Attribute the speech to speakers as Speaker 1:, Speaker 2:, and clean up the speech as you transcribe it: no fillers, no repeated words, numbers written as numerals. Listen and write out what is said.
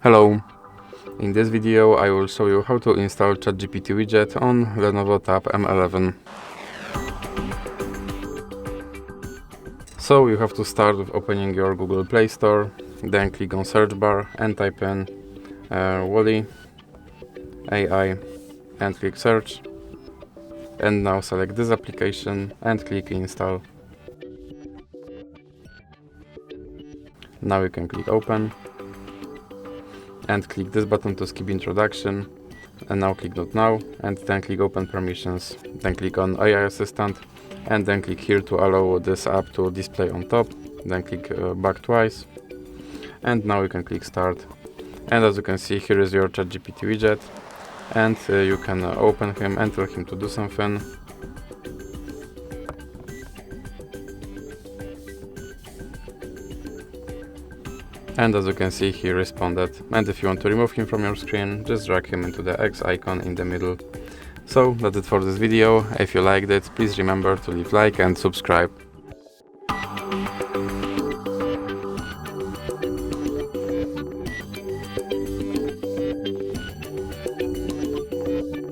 Speaker 1: Hello! In this video I will show you how to install Chat GPT Widget on LENOVO Tab M11. So you have to start with opening your Google Play Store, then click on search bar and type in Wally AI and click search. And now select this application and click install. Now you can click open and click this button to skip introduction, and now click not now and then click open permissions, then click on AI assistant and then click here to allow this app to display on top, then click back twice and now you can click start. And as you can see, here is your Chat GPT widget, and you can open him and tell him to do something. And as you can see, he responded. And if you want to remove him from your screen, just drag him into the X icon in the middle. So that's it for this video. If you liked it, please remember to leave a like and subscribe.